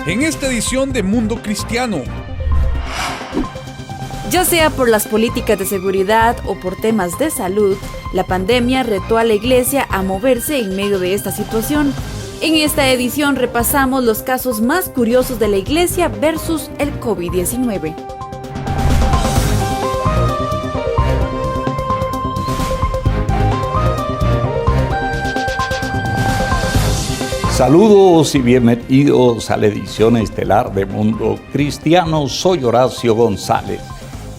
en esta edición de Mundo Cristiano. Ya sea por las políticas de seguridad o por temas de salud, la pandemia retó a la iglesia a moverse en medio de esta situación. En esta edición repasamos los casos más curiosos de la iglesia versus el COVID-19. Saludos y bienvenidos a la edición estelar de Mundo Cristiano. Soy Horacio González.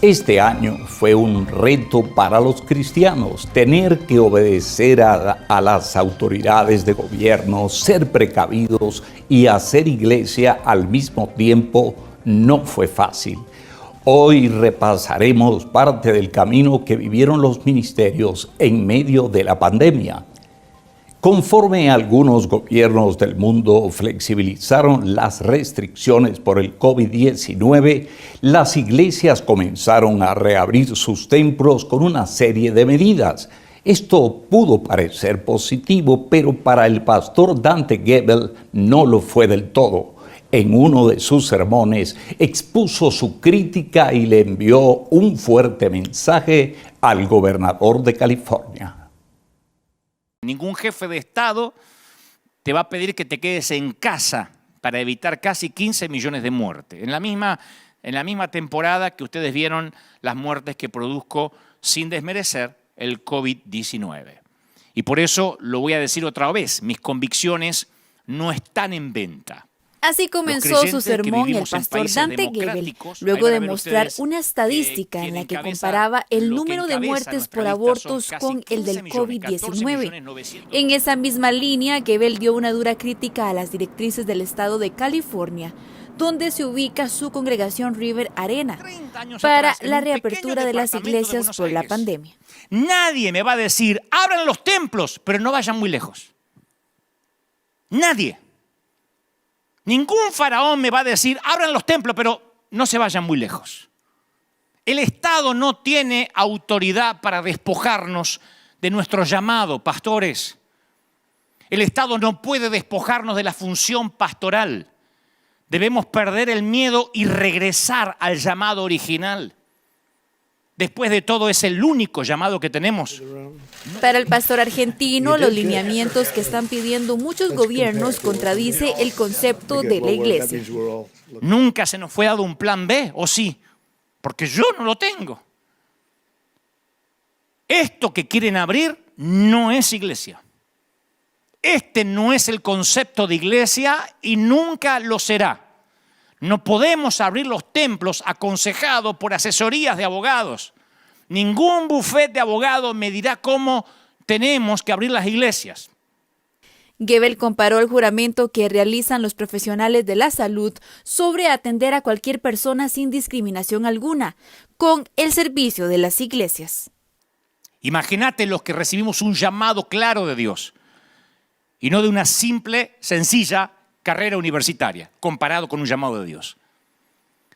Este año fue un reto para los cristianos, tener que obedecer a las autoridades de gobierno, ser precavidos y hacer iglesia al mismo tiempo no fue fácil. Hoy repasaremos parte del camino que vivieron los ministerios en medio de la pandemia. Conforme algunos gobiernos del mundo flexibilizaron las restricciones por el COVID-19, las iglesias comenzaron a reabrir sus templos con una serie de medidas. Esto pudo parecer positivo, pero para el pastor Dante Gebel no lo fue del todo. En uno de sus sermones expuso su crítica y le envió un fuerte mensaje al gobernador de California. Ningún jefe de Estado te va a pedir que te quedes en casa para evitar casi 15 millones de muertes. En la misma temporada que ustedes vieron las muertes que produjo, sin desmerecer, el COVID-19. Y por eso lo voy a decir otra vez, mis convicciones no están en venta. Así comenzó su sermón el pastor Dante Gebel, luego de mostrar una estadística en la que comparaba el número de muertes por abortos con el del COVID-19. En esa misma línea, Gebel dio una dura crítica a las directrices del estado de California, donde se ubica su congregación River Arena, para la reapertura de las iglesias por la pandemia. Nadie me va a decir, abran los templos, pero no vayan muy lejos. Nadie. Ningún faraón me va a decir, abran los templos, pero no se vayan muy lejos. El Estado no tiene autoridad para despojarnos de nuestro llamado, pastores. El Estado no puede despojarnos de la función pastoral. Debemos perder el miedo y regresar al llamado original. Después de todo, es el único llamado que tenemos. Para el pastor argentino, los lineamientos que están pidiendo muchos gobiernos contradice el concepto de la iglesia. Nunca se nos fue dado un plan B, ¿o sí? Porque yo no lo tengo. Esto que quieren abrir no es iglesia. Este no es el concepto de iglesia y nunca lo será. No podemos abrir los templos aconsejados por asesorías de abogados. Ningún bufete de abogados me dirá cómo tenemos que abrir las iglesias. Gebel comparó el juramento que realizan los profesionales de la salud sobre atender a cualquier persona sin discriminación alguna con el servicio de las iglesias. Imagínate los que recibimos un llamado claro de Dios y no de una simple, sencilla carrera universitaria, comparado con un llamado de Dios.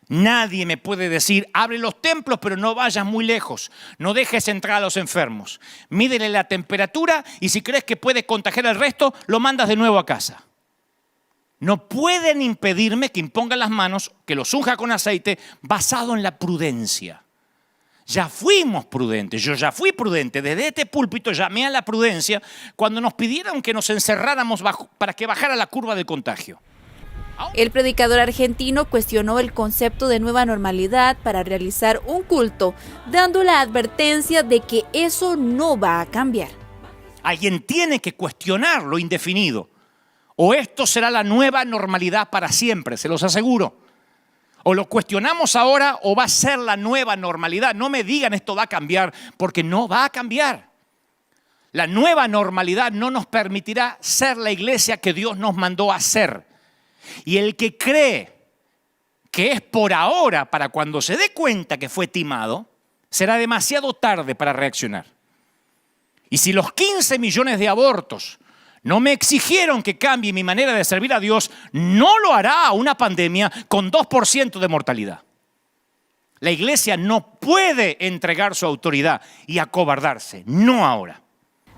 Nadie me puede decir, abre los templos, pero no vayas muy lejos. No dejes entrar a los enfermos. Mídele la temperatura y si crees que puedes contagiar al resto, lo mandas de nuevo a casa. No pueden impedirme que imponga las manos, que los unja con aceite, basado en la prudencia. Ya fuimos prudentes, yo ya fui prudente. Desde este púlpito llamé a la prudencia cuando nos pidieron que nos encerráramos para que bajara la curva del contagio. El predicador argentino cuestionó el concepto de nueva normalidad para realizar un culto, dando la advertencia de que eso no va a cambiar. Alguien tiene que cuestionar lo indefinido. O esto será la nueva normalidad para siempre, se los aseguro. O lo cuestionamos ahora o va a ser la nueva normalidad. No me digan esto va a cambiar, porque no va a cambiar. La nueva normalidad no nos permitirá ser la iglesia que Dios nos mandó a ser. Y el que cree que es por ahora, para cuando se dé cuenta que fue timado, será demasiado tarde para reaccionar. Y si los 15 millones de abortos no me exigieron que cambie mi manera de servir a Dios, no lo hará una pandemia con 2% de mortalidad. La iglesia no puede entregar su autoridad y acobardarse, no ahora.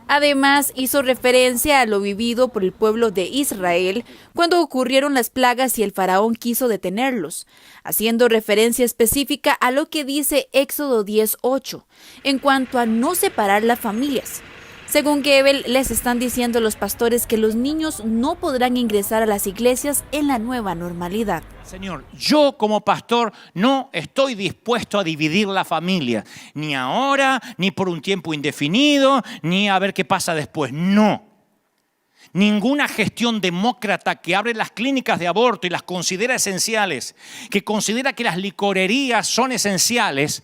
Además, hizo referencia a lo vivido por el pueblo de Israel cuando ocurrieron las plagas y el faraón quiso detenerlos, haciendo referencia específica a lo que dice Éxodo 10:8, en cuanto a no separar las familias. Según Gebel, les están diciendo a los pastores que los niños no podrán ingresar a las iglesias en la nueva normalidad. Señor, yo como pastor no estoy dispuesto a dividir la familia, ni ahora, ni por un tiempo indefinido, ni a ver qué pasa después. No. Ninguna gestión demócrata que abre las clínicas de aborto y las considera esenciales, que considera que las licorerías son esenciales,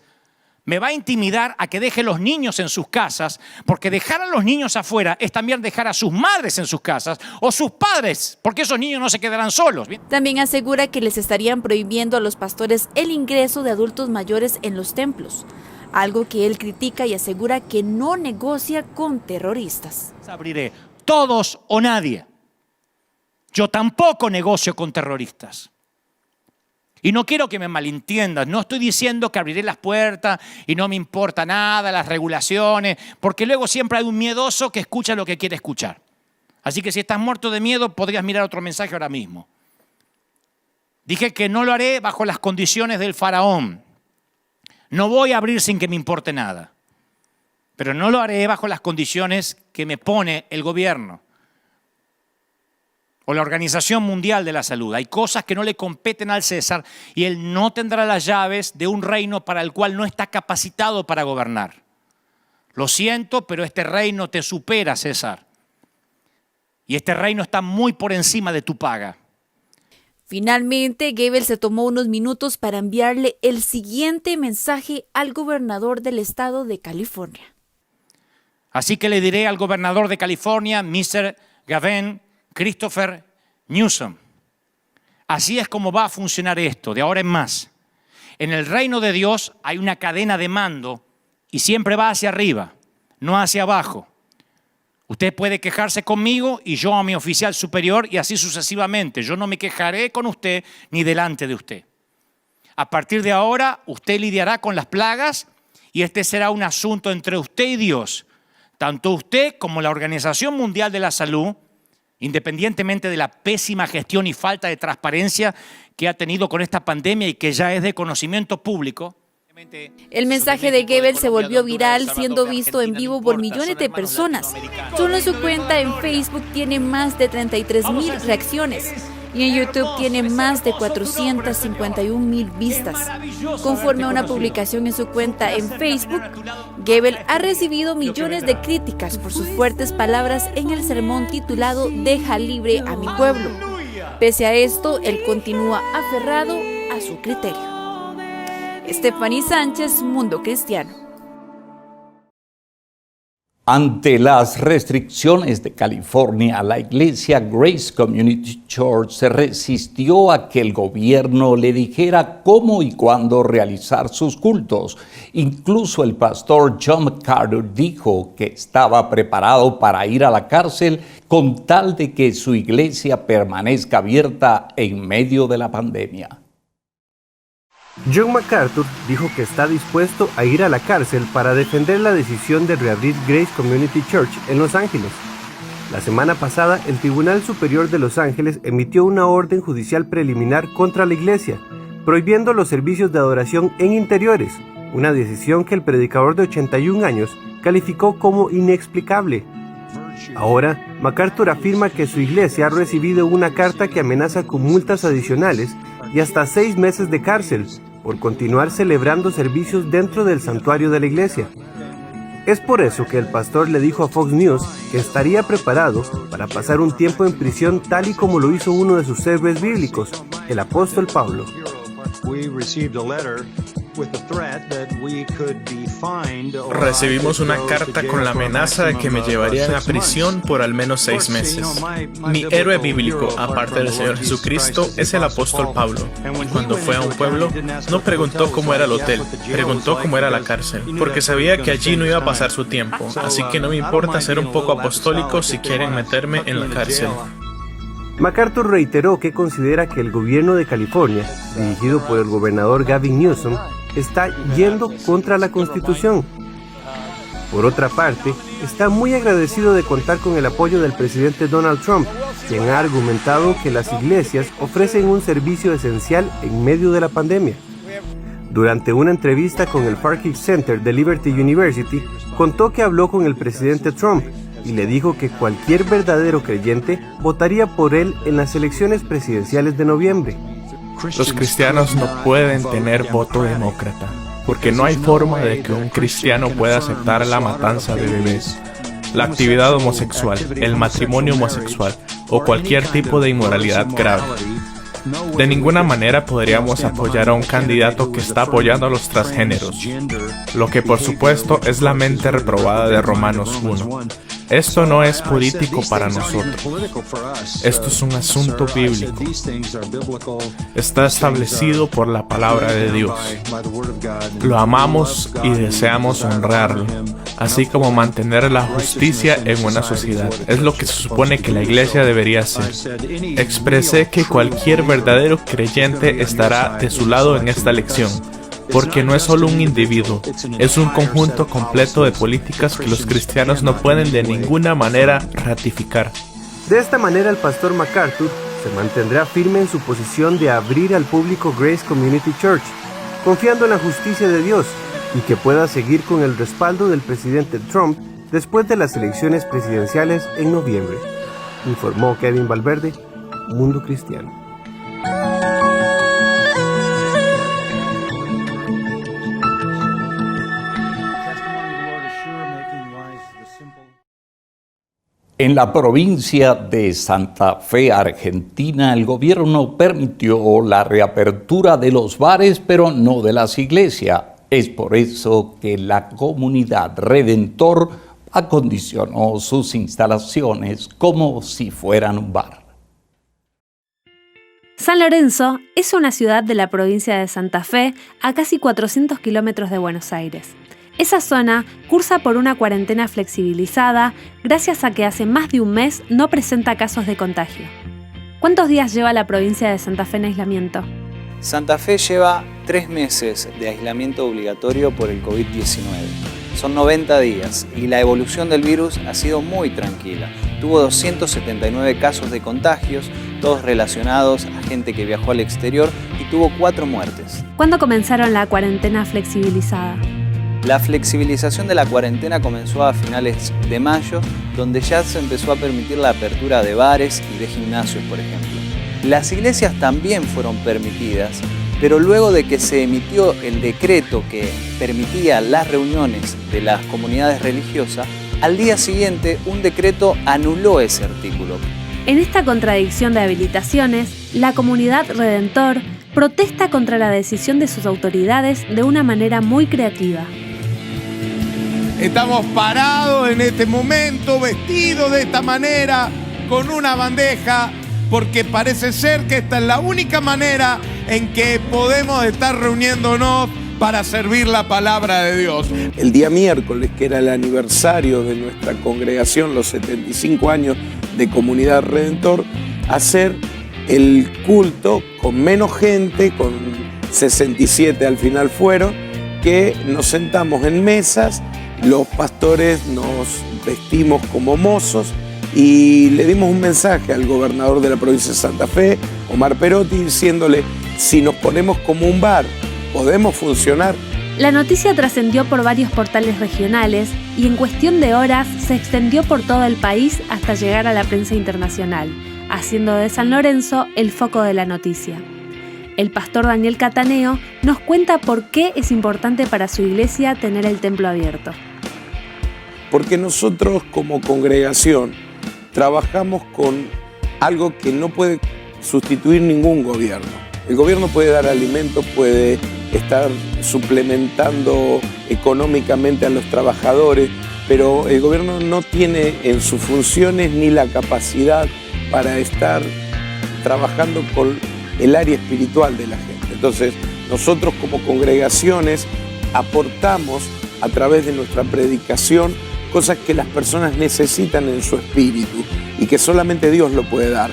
me va a intimidar a que deje los niños en sus casas, porque dejar a los niños afuera es también dejar a sus madres en sus casas o sus padres, porque esos niños no se quedarán solos. También asegura que les estarían prohibiendo a los pastores el ingreso de adultos mayores en los templos, algo que él critica y asegura que no negocia con terroristas. Abriré todos o nadie. Yo tampoco negocio con terroristas. Y no quiero que me malentiendas, no estoy diciendo que abriré las puertas y no me importa nada, las regulaciones, porque luego siempre hay un miedoso que escucha lo que quiere escuchar. Así que si estás muerto de miedo, podrías mirar otro mensaje ahora mismo. Dije que no lo haré bajo las condiciones del faraón. No voy a abrir sin que me importe nada, pero no lo haré bajo las condiciones que me pone el gobierno o la Organización Mundial de la Salud. Hay cosas que no le competen al César y él no tendrá las llaves de un reino para el cual no está capacitado para gobernar. Lo siento, pero este reino te supera, César. Y este reino está muy por encima de tu paga. Finalmente, Gebel se tomó unos minutos para enviarle el siguiente mensaje al gobernador del estado de California. Así que le diré al gobernador de California, Mr. Gavin Christopher Newsom, así es como va a funcionar esto, de ahora en más. En el reino de Dios hay una cadena de mando y siempre va hacia arriba, no hacia abajo. Usted puede quejarse conmigo y yo a mi oficial superior y así sucesivamente. Yo no me quejaré con usted ni delante de usted. A partir de ahora, usted lidiará con las plagas y este será un asunto entre usted y Dios. Tanto usted como la Organización Mundial de la Salud, independientemente de la pésima gestión y falta de transparencia que ha tenido con esta pandemia y que ya es de conocimiento público. El mensaje de Gebel se volvió viral, siendo visto en vivo por millones de personas. Solo en su cuenta en Facebook tiene más de 33,000 reacciones y en YouTube tiene más de 451,000 vistas. Conforme a una publicación en su cuenta en Facebook, Gebel ha recibido millones de críticas por sus fuertes palabras en el sermón titulado "Deja libre a mi pueblo". Pese a esto, él continúa aferrado a su criterio. Stephanie Sánchez, Mundo Cristiano. Ante las restricciones de California, la iglesia Grace Community Church se resistió a que el gobierno le dijera cómo y cuándo realizar sus cultos. Incluso el pastor John MacArthur dijo que estaba preparado para ir a la cárcel con tal de que su iglesia permanezca abierta en medio de la pandemia. John MacArthur dijo que está dispuesto a ir a la cárcel para defender la decisión de reabrir Grace Community Church en Los Ángeles. La semana pasada, el Tribunal Superior de Los Ángeles emitió una orden judicial preliminar contra la iglesia, prohibiendo los servicios de adoración en interiores, una decisión que el predicador de 81 años calificó como inexplicable. Ahora, MacArthur afirma que su iglesia ha recibido una carta que amenaza con multas adicionales y hasta 6 meses de cárcel por continuar celebrando servicios dentro del santuario de la iglesia. Es por eso que el pastor le dijo a Fox News que estaría preparado para pasar un tiempo en prisión tal y como lo hizo uno de sus héroes bíblicos, el apóstol Pablo. Recibimos una carta con la amenaza de que me llevarían a prisión por al menos 6 meses. Mi héroe bíblico, aparte del Señor Jesucristo, es el apóstol Pablo. Y cuando fue a un pueblo, no preguntó cómo era el hotel, preguntó cómo era la cárcel, porque sabía que allí no iba a pasar su tiempo, así que no me importa ser un poco apostólico si quieren meterme en la cárcel. MacArthur reiteró que considera que el gobierno de California, dirigido por el gobernador Gavin Newsom, está yendo contra la Constitución. Por otra parte, está muy agradecido de contar con el apoyo del presidente Donald Trump, quien ha argumentado que las iglesias ofrecen un servicio esencial en medio de la pandemia. Durante una entrevista con el Parkes Center de Liberty University, contó que habló con el presidente Trump y le dijo que cualquier verdadero creyente votaría por él en las elecciones presidenciales de noviembre. Los cristianos no pueden tener voto demócrata, porque no hay forma de que un cristiano pueda aceptar la matanza de bebés, la actividad homosexual, el matrimonio homosexual o cualquier tipo de inmoralidad grave. De ninguna manera podríamos apoyar a un candidato que está apoyando a los transgéneros, lo que por supuesto es la mente reprobada de Romanos 1. Esto no es político para nosotros. Esto es un asunto bíblico. Está establecido por la palabra de Dios. Lo amamos y deseamos honrarlo, así como mantener la justicia en una sociedad. Es lo que se supone que la iglesia debería hacer. Expresé que cualquier verdadero creyente estará de su lado en esta elección, porque no es solo un individuo, es un conjunto completo de políticas que los cristianos no pueden de ninguna manera ratificar. De esta manera, el pastor MacArthur se mantendrá firme en su posición de abrir al público Grace Community Church, confiando en la justicia de Dios y que pueda seguir con el respaldo del presidente Trump después de las elecciones presidenciales en noviembre, informó Kevin Valverde, Mundo Cristiano. En la provincia de Santa Fe, Argentina, el gobierno permitió la reapertura de los bares, pero no de las iglesias. Es por eso que la comunidad Redentor acondicionó sus instalaciones como si fueran un bar. San Lorenzo es una ciudad de la provincia de Santa Fe, a casi 400 kilómetros de Buenos Aires. Esa zona cursa por una cuarentena flexibilizada gracias a que hace más de un mes no presenta casos de contagio. ¿Cuántos días lleva la provincia de Santa Fe en aislamiento? Santa Fe lleva 3 meses de aislamiento obligatorio por el COVID-19. Son 90 días y la evolución del virus ha sido muy tranquila. Tuvo 279 casos de contagios, todos relacionados a gente que viajó al exterior, y tuvo 4 muertes. ¿Cuándo comenzaron la cuarentena flexibilizada? La flexibilización de la cuarentena comenzó a finales de mayo, donde ya se empezó a permitir la apertura de bares y de gimnasios, por ejemplo. Las iglesias también fueron permitidas, pero luego de que se emitió el decreto que permitía las reuniones de las comunidades religiosas, al día siguiente un decreto anuló ese artículo. En esta contradicción de habilitaciones, la comunidad Redentor protesta contra la decisión de sus autoridades de una manera muy creativa. Estamos parados en este momento, vestidos de esta manera, con una bandeja, porque parece ser que esta es la única manera en que podemos estar reuniéndonos para servir la palabra de Dios. El día miércoles, que era el aniversario de nuestra congregación, los 75 años de Comunidad Redentor, hacer el culto con menos gente, con 67 al final fueron, que nos sentamos en mesas. Los pastores nos vestimos como mozos y le dimos un mensaje al gobernador de la provincia de Santa Fe, Omar Perotti, diciéndole: si nos ponemos como un bar, podemos funcionar. La noticia trascendió por varios portales regionales y en cuestión de horas se extendió por todo el país hasta llegar a la prensa internacional, haciendo de San Lorenzo el foco de la noticia. El pastor Daniel Cataneo nos cuenta por qué es importante para su iglesia tener el templo abierto. Porque nosotros como congregación trabajamos con algo que no puede sustituir ningún gobierno. El gobierno puede dar alimentos, puede estar suplementando económicamente a los trabajadores, pero el gobierno no tiene en sus funciones ni la capacidad para estar trabajando con el área espiritual de la gente. Entonces, nosotros como congregaciones aportamos a través de nuestra predicación cosas que las personas necesitan en su espíritu y que solamente Dios lo puede dar.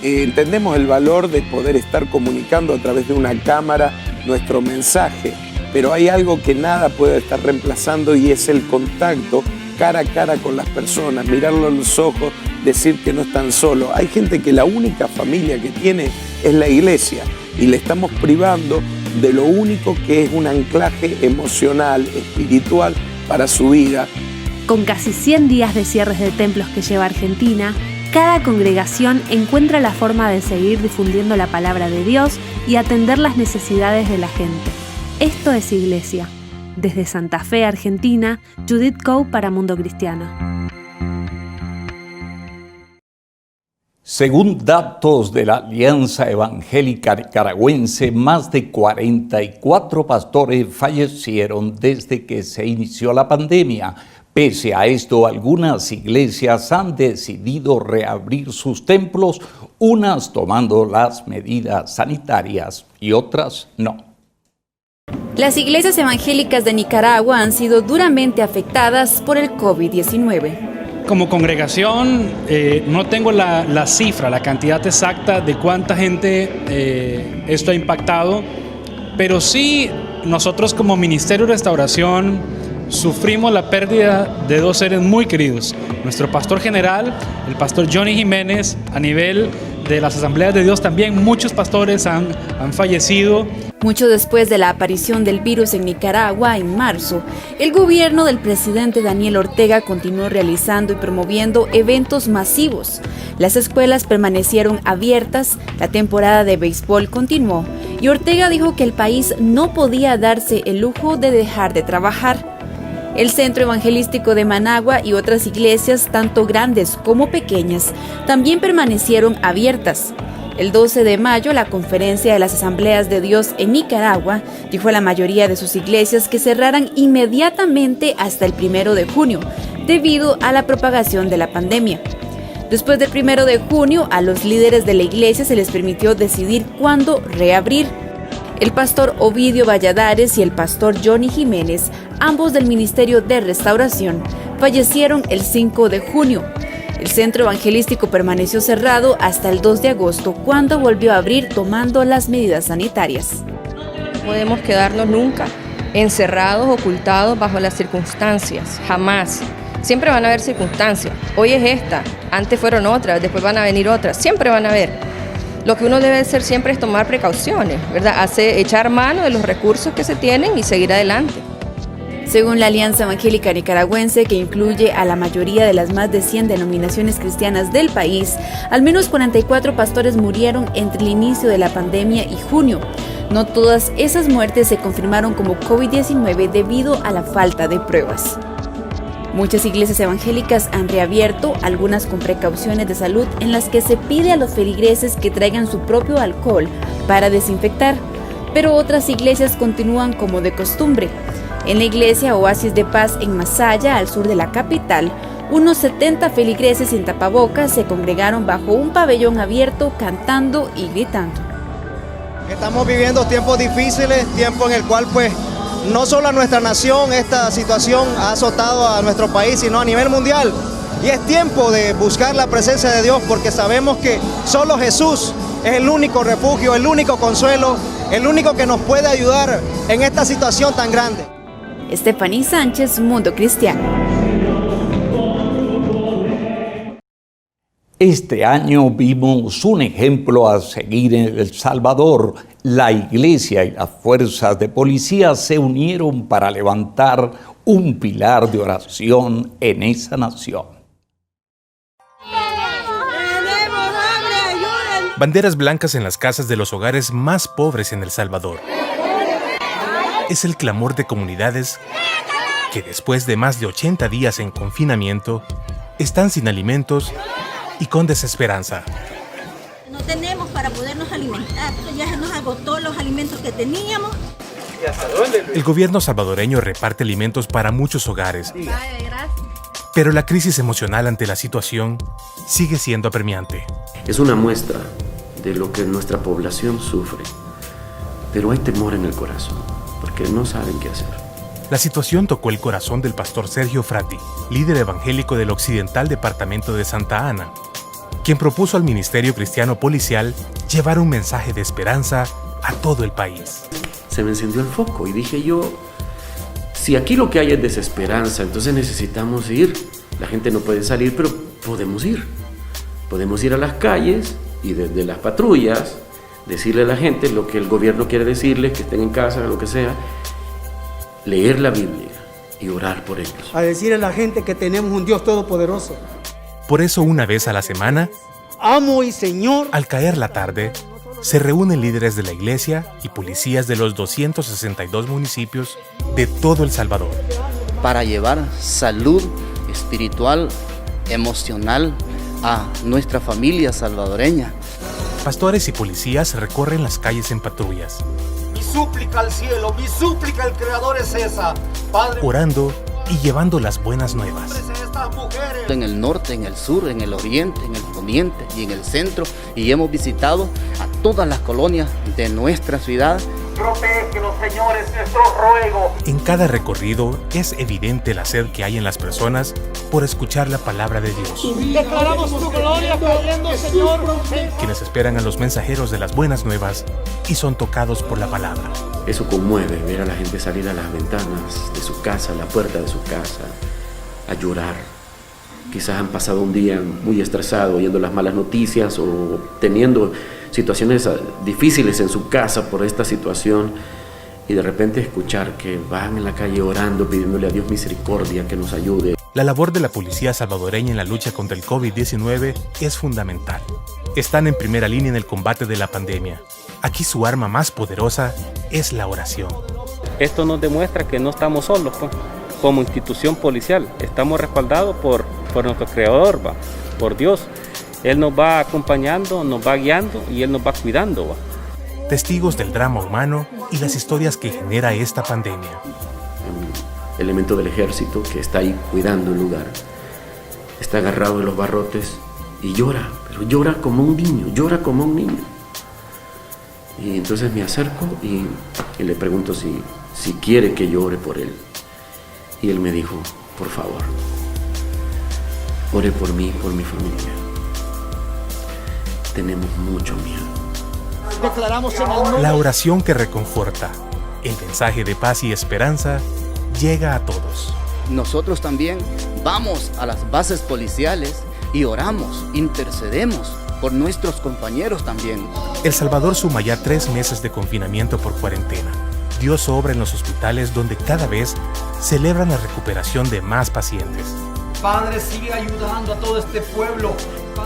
Entendemos el valor de poder estar comunicando a través de una cámara nuestro mensaje, pero hay algo que nada puede estar reemplazando y es el contacto cara a cara con las personas, mirarlo a los ojos, decir que no están solos. Hay gente que la única familia que tiene es la iglesia y le estamos privando de lo único que es un anclaje emocional, espiritual para su vida. Con casi 100 días de cierres de templos que lleva Argentina, cada congregación encuentra la forma de seguir difundiendo la palabra de Dios y atender las necesidades de la gente. Esto es Iglesia. Desde Santa Fe, Argentina, Judith Coe para Mundo Cristiano. Según datos de la Alianza Evangélica Nicaragüense, más de 44 pastores fallecieron desde que se inició la pandemia. Pese a esto, algunas iglesias han decidido reabrir sus templos, unas tomando las medidas sanitarias y otras no. Las iglesias evangélicas de Nicaragua han sido duramente afectadas por el COVID-19. Como congregación no tengo la cifra, la cantidad exacta de cuánta gente esto ha impactado, pero sí nosotros como Ministerio de Restauración sufrimos la pérdida de dos seres muy queridos. Nuestro pastor general, el pastor Johnny Jiménez, a nivel de las Asambleas de Dios también muchos pastores han fallecido. Mucho después de la aparición del virus en Nicaragua en marzo, el gobierno del presidente Daniel Ortega continuó realizando y promoviendo eventos masivos. Las escuelas permanecieron abiertas, la temporada de béisbol continuó y Ortega dijo que el país no podía darse el lujo de dejar de trabajar. El Centro Evangelístico de Managua y otras iglesias, tanto grandes como pequeñas, también permanecieron abiertas. El 12 de mayo, la Conferencia de las Asambleas de Dios en Nicaragua dijo a la mayoría de sus iglesias que cerraran inmediatamente hasta el 1 de junio, debido a la propagación de la pandemia. Después del 1 de junio, a los líderes de la iglesia se les permitió decidir cuándo reabrir. El pastor Ovidio Valladares y el pastor Johnny Jiménez, ambos del Ministerio de Restauración, fallecieron el 5 de junio. El centro evangelístico permaneció cerrado hasta el 2 de agosto, cuando volvió a abrir tomando las medidas sanitarias. No podemos quedarnos nunca encerrados, ocultados bajo las circunstancias, jamás. Siempre van a haber circunstancias. Hoy es esta, antes fueron otras, después van a venir otras, siempre van a haber. Lo que uno debe hacer siempre es tomar precauciones, ¿verdad? Echar mano de los recursos que se tienen y seguir adelante. Según la Alianza Evangélica Nicaragüense, que incluye a la mayoría de las más de 100 denominaciones cristianas del país, al menos 44 pastores murieron entre el inicio de la pandemia y junio. No todas esas muertes se confirmaron como COVID-19 debido a la falta de pruebas. Muchas iglesias evangélicas han reabierto, algunas con precauciones de salud en las que se pide a los feligreses que traigan su propio alcohol para desinfectar, pero otras iglesias continúan como de costumbre. En la iglesia Oasis de Paz en Masaya, al sur de la capital, unos 70 feligreses sin tapabocas se congregaron bajo un pabellón abierto cantando y gritando. Estamos viviendo tiempos difíciles, tiempo en el cual no solo a nuestra nación esta situación ha azotado a nuestro país, sino a nivel mundial. Y es tiempo de buscar la presencia de Dios porque sabemos que solo Jesús es el único refugio, el único consuelo, el único que nos puede ayudar en esta situación tan grande. Estefaní Sánchez, Mundo Cristiano. Este año vimos un ejemplo a seguir en El Salvador. La iglesia y las fuerzas de policía se unieron para levantar un pilar de oración en esa nación. Banderas blancas en las casas de los hogares más pobres en El Salvador. Es el clamor de comunidades que después de más de 80 días en confinamiento, están sin alimentos y con desesperanza. No tenemos para podernos alimentar, ya se nos agotó los alimentos que teníamos. ¿Y hasta dónde, Luis? El gobierno salvadoreño reparte alimentos para muchos hogares. Pero la crisis emocional ante la situación sigue siendo apremiante. Es una muestra de lo que nuestra población sufre, pero hay temor en el corazón, porque no saben qué hacer. La situación tocó el corazón del pastor Sergio Frati, líder evangélico del occidental departamento de Santa Ana, quien propuso al Ministerio Cristiano Policial llevar un mensaje de esperanza a todo el país. se me encendió el foco y dije yo, si aquí lo que hay es desesperanza, entonces necesitamos ir. La gente no puede salir, pero podemos ir. Podemos ir a las calles y desde las patrullas decirle a la gente lo que el gobierno quiere decirles, que estén en casa, lo que sea, leer la Biblia y orar por ellos. A decirle a la gente que tenemos un Dios todopoderoso. Por eso, una vez a la semana, amo y Señor, al caer la tarde, se reúnen líderes de la iglesia y policías de los 262 municipios de todo El Salvador para llevar salud espiritual, emocional a nuestra familia salvadoreña. Pastores y policías recorren las calles en patrullas. Mi súplica al cielo, mi súplica al Creador es esa, Padre. Orando y llevando las buenas nuevas. En el norte, en el sur, en el oriente, en el poniente y en el centro, y hemos visitado a todas las colonias de nuestra ciudad. Protégenos, Señor, es nuestro ruego. En cada recorrido es evidente la sed que hay en las personas por escuchar la palabra de Dios. Declaramos tu gloria cayendo, Señor. Quienes esperan a los mensajeros de las buenas nuevas y son tocados por la palabra. Eso conmueve, ver a la gente salir a las ventanas de su casa, a la puerta de su casa, a llorar. Quizás han pasado un día muy estresado, oyendo las malas noticias o teniendo situaciones difíciles en su casa por esta situación, y de repente escuchar que van en la calle orando, pidiéndole a Dios misericordia, que nos ayude. La labor de la policía salvadoreña en la lucha contra el COVID-19 es fundamental. Están en primera línea en el combate de la pandemia. Aquí su arma más poderosa es la oración. Esto nos demuestra que no estamos solos, pues. Como institución policial, estamos respaldados por nuestro Creador, por Dios. Él nos va acompañando, nos va guiando y Él nos va cuidando. Testigos del drama humano y las historias que genera esta pandemia. Un elemento del ejército que está ahí cuidando el lugar, está agarrado en los barrotes y llora, pero llora como un niño, Y entonces me acerco y le pregunto si quiere que llore por él. Y él me dijo, por favor, ore por mí, por mi familia. Tenemos mucho miedo. La oración que reconforta, el mensaje de paz y esperanza, llega a todos. Nosotros también vamos a las bases policiales y oramos, intercedemos por nuestros compañeros también. El Salvador suma ya 3 meses de confinamiento por cuarentena. Dios obra en los hospitales donde cada vez celebran la recuperación de más pacientes. Padre, sigue ayudando a todo este pueblo.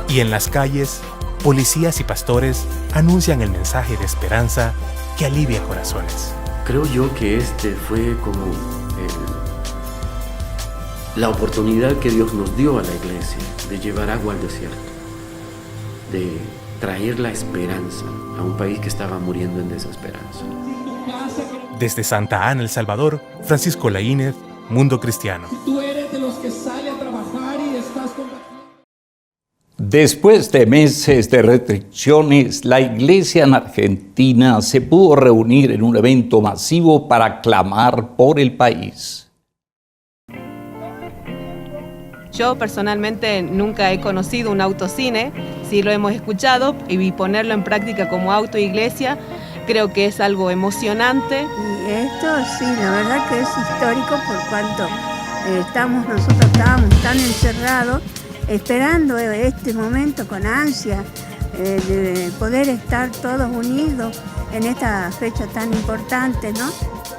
Y en las calles, policías y pastores anuncian el mensaje de esperanza que alivia corazones. Creo yo que este fue como la oportunidad que Dios nos dio a la iglesia de llevar agua al desierto, de traer la esperanza a un país que estaba muriendo en desesperanza. Desde Santa Ana, El Salvador, Francisco Laínez, Mundo Cristiano. Tú eres de los que sale a trabajar y estás con... Después de meses de restricciones, la iglesia en Argentina se pudo reunir en un evento masivo para clamar por el país. Yo personalmente nunca he conocido un autocine, sí lo hemos escuchado, y ponerlo en práctica como autoiglesia creo que es algo emocionante. Y esto sí, la verdad que es histórico por cuanto nosotros estábamos tan encerrados, esperando este momento con ansia de poder estar todos unidos en esta fecha tan importante, ¿no?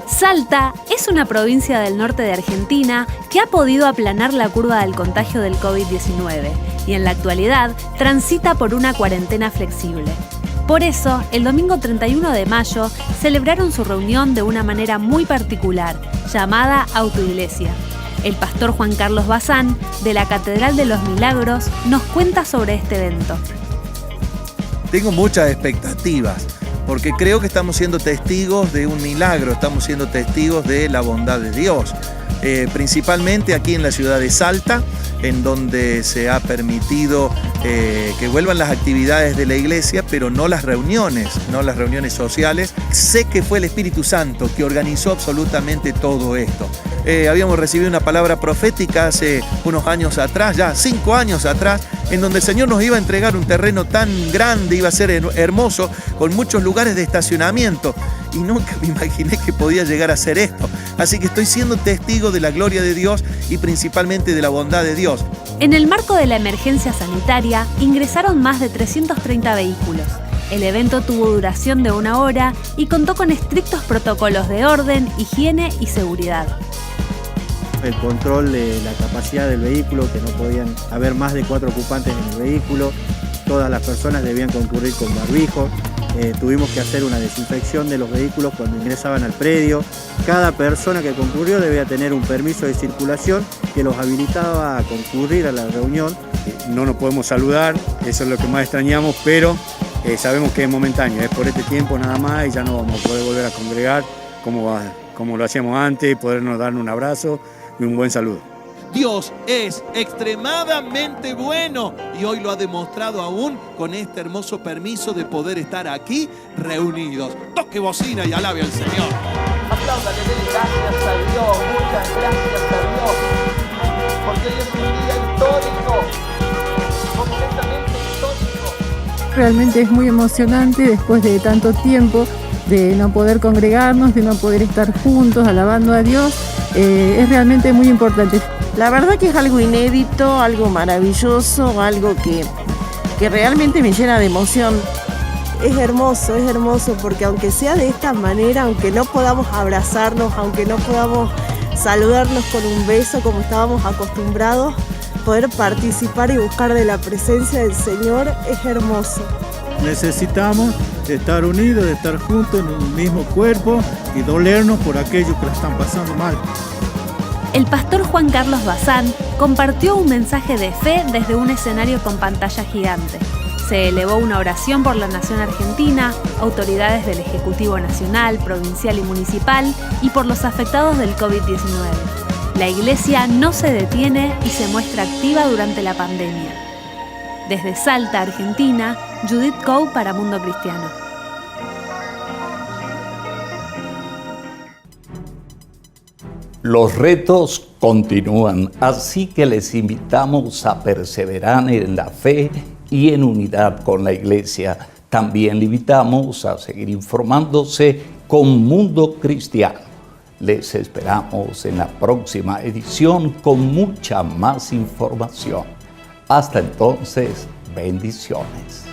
Salta es una provincia del norte de Argentina que ha podido aplanar la curva del contagio del COVID-19 y en la actualidad transita por una cuarentena flexible. Por eso, el domingo 31 de mayo celebraron su reunión de una manera muy particular, llamada autoiglesia. El pastor Juan Carlos Bazán, de la Catedral de los Milagros, nos cuenta sobre este evento. Tengo muchas expectativas, porque creo que estamos siendo testigos de un milagro, estamos siendo testigos de la bondad de Dios. Principalmente aquí en la ciudad de Salta, en donde se ha permitido que vuelvan las actividades de la iglesia, pero no las reuniones sociales. Sé que fue el Espíritu Santo que organizó absolutamente todo esto. Habíamos recibido una palabra profética hace unos años atrás, ya 5 años atrás, en donde el Señor nos iba a entregar un terreno tan grande, iba a ser hermoso, con muchos lugares de estacionamiento. y nunca me imaginé que podía llegar a ser esto. Así que estoy siendo testigo de la gloria de Dios y principalmente de la bondad de Dios. En el marco de la emergencia sanitaria, ingresaron más de 330 vehículos. El evento tuvo duración de 1 hora y contó con estrictos protocolos de orden, higiene y seguridad. El control de la capacidad del vehículo, que no podían haber más de 4 ocupantes en el vehículo. Todas las personas debían concurrir con barbijo. Tuvimos que hacer una desinfección de los vehículos cuando ingresaban al predio. Cada persona que concurrió debía tener un permiso de circulación que los habilitaba a concurrir a la reunión. No nos podemos saludar, eso es lo que más extrañamos, pero sabemos que es momentáneo, es por este tiempo nada más y ya no vamos a poder volver a congregar como lo hacíamos antes, podernos dar un abrazo y un buen saludo. Dios es extremadamente bueno y hoy lo ha demostrado aún con este hermoso permiso de poder estar aquí reunidos. Toque bocina y alabe al Señor. Apláudale, denle gracias a Dios, muchas gracias a Dios, porque hoy es un día histórico, completamente histórico. Realmente es muy emocionante después de tanto tiempo de no poder congregarnos, de no poder estar juntos alabando a Dios. Es realmente muy importante. La verdad que es algo inédito, algo maravilloso, algo que realmente me llena de emoción. Es hermoso porque aunque sea de esta manera, aunque no podamos abrazarnos, aunque no podamos saludarnos con un beso como estábamos acostumbrados, poder participar y buscar de la presencia del Señor es hermoso. Necesitamos estar unidos, de estar juntos en un mismo cuerpo y dolernos por aquellos que la están pasando mal. El pastor Juan Carlos Bazán compartió un mensaje de fe desde un escenario con pantalla gigante. Se elevó una oración por la nación argentina, autoridades del Ejecutivo Nacional, Provincial y Municipal y por los afectados del COVID-19. La Iglesia no se detiene y se muestra activa durante la pandemia. Desde Salta, Argentina, Judith Coe para Mundo Cristiano. Los retos continúan, así que les invitamos a perseverar en la fe y en unidad con la Iglesia. También le invitamos a seguir informándose con Mundo Cristiano. Les esperamos en la próxima edición con mucha más información. Hasta entonces, bendiciones.